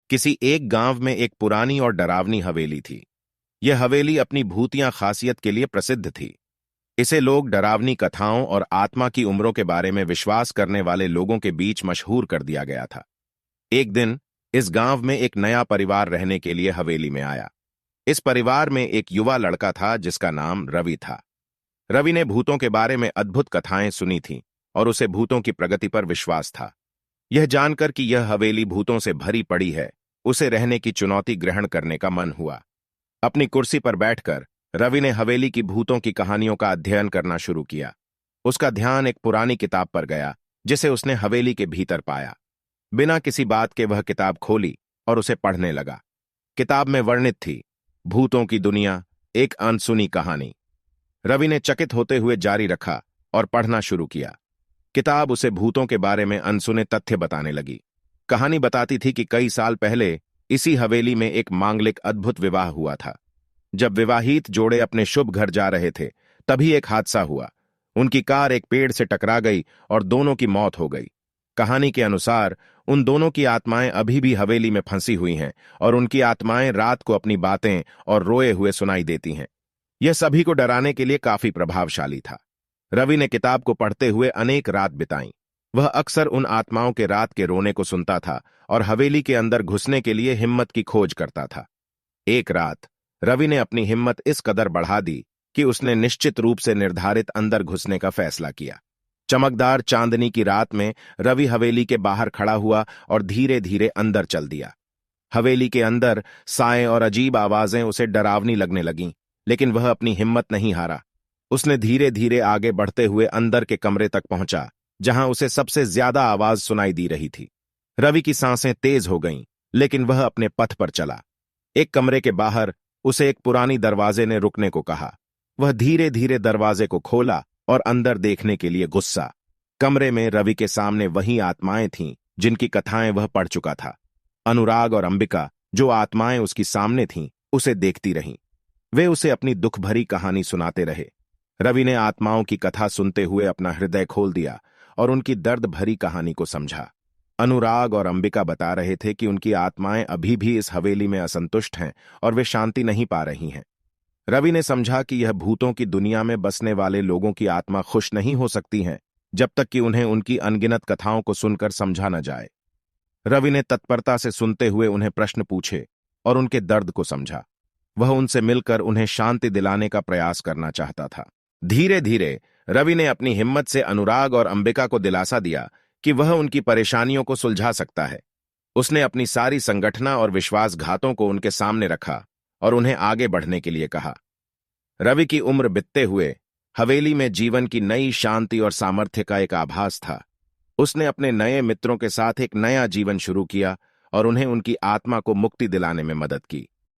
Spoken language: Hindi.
किसी एक गांव में एक पुरानी और डरावनी हवेली थी। यह हवेली अपनी भूतिया खासियत के लिए प्रसिद्ध थी। इसे लोग डरावनी कथाओं और आत्मा की उम्रों के बारे में विश्वास करने वाले लोगों के बीच मशहूर कर दिया गया था। एक दिन इस गांव में एक नया परिवार रहने के लिए हवेली में आया। इस परिवार में एक युवा लड़का था जिसका नाम रवि था। रवि ने भूतों के बारे में अद्भुत कथाएं सुनी थीं और उसे भूतों की प्रगति पर विश्वास था। यह जानकर कि यह हवेली भूतों से भरी पड़ी है, उसे रहने की चुनौती ग्रहण करने का मन हुआ। अपनी कुर्सी पर बैठकर रवि ने हवेली की भूतों की कहानियों का अध्ययन करना शुरू किया। उसका ध्यान एक पुरानी किताब पर गया जिसे उसने हवेली के भीतर पाया। बिना किसी बात के वह किताब खोली और उसे पढ़ने लगा। किताब में वर्णित थी भूतों की दुनिया, एक अनसुनी कहानी। रवि ने चकित होते हुए जारी रखा और पढ़ना शुरू किया। किताब उसे भूतों के बारे में अनसुने तथ्य बताने लगी। कहानी बताती थी कि कई साल पहले इसी हवेली में एक मांगलिक अद्भुत विवाह हुआ था। जब विवाहित जोड़े अपने शुभ घर जा रहे थे, तभी एक हादसा हुआ। उनकी कार एक पेड़ से टकरा गई और दोनों की मौत हो गई। कहानी के अनुसार उन दोनों की आत्माएं अभी भी हवेली में फंसी हुई हैं और उनकी आत्माएं रात को अपनी बातें और रोए हुए सुनाई देती हैं। यह सभी को डराने के लिए काफी प्रभावशाली था। रवि ने किताब को पढ़ते हुए अनेक रात बिताई। वह अक्सर उन आत्माओं के रात के रोने को सुनता था और हवेली के अंदर घुसने के लिए हिम्मत की खोज करता था। एक रात रवि ने अपनी हिम्मत इस कदर बढ़ा दी कि उसने निश्चित रूप से निर्धारित अंदर घुसने का फैसला किया। चमकदार चांदनी की रात में रवि हवेली के बाहर खड़ा हुआ और धीरे धीरे अंदर चल दिया। हवेली के अंदर साएं और अजीब आवाजें उसे डरावनी लगने लगीं, लेकिन वह अपनी हिम्मत नहीं हारा। उसने धीरे धीरे आगे बढ़ते हुए अंदर के कमरे तक पहुंचा, जहां उसे सबसे ज्यादा आवाज सुनाई दी रही थी। रवि की सांसें तेज हो गईं, लेकिन वह अपने पथ पर चला। एक कमरे के बाहर उसे एक पुरानी दरवाजे ने रुकने को कहा। वह धीरे धीरे दरवाजे को खोला और अंदर देखने के लिए गुस्सा। कमरे में रवि के सामने वही आत्माएं थीं जिनकी कथाएं वह पढ़ चुका था। अनुराग और अंबिका, जो आत्माएं उसकी सामने थीं, उसे देखती रहीं। वे उसे अपनी दुख भरी कहानी सुनाते रहे। रवि ने आत्माओं की कथा सुनते हुए अपना हृदय खोल दिया और उनकी दर्द भरी कहानी को समझा। अनुराग और अंबिका बता रहे थे कि उनकी आत्माएं अभी भी इस हवेली में असंतुष्ट हैं और वे शांति नहीं पा रही हैं। रवि ने समझा कि यह भूतों की दुनिया में बसने वाले लोगों की आत्मा खुश नहीं हो सकती हैं जब तक कि उन्हें उनकी अनगिनत कथाओं को सुनकर समझा न जाए। रवि ने तत्परता से सुनते हुए उन्हें प्रश्न पूछे और उनके दर्द को समझा। वह उनसे मिलकर उन्हें शांति दिलाने का प्रयास करना चाहता था। धीरे धीरे रवि ने अपनी हिम्मत से अनुराग और अंबिका को दिलासा दिया कि वह उनकी परेशानियों को सुलझा सकता है। उसने अपनी सारी संगठना और विश्वासघातों को उनके सामने रखा और उन्हें आगे बढ़ने के लिए कहा। रवि की उम्र बीतते हुए हवेली में जीवन की नई शांति और सामर्थ्य का एक आभास था। उसने अपने नए मित्रों के साथ एक नया जीवन शुरू किया और उन्हें उनकी आत्मा को मुक्ति दिलाने में मदद की।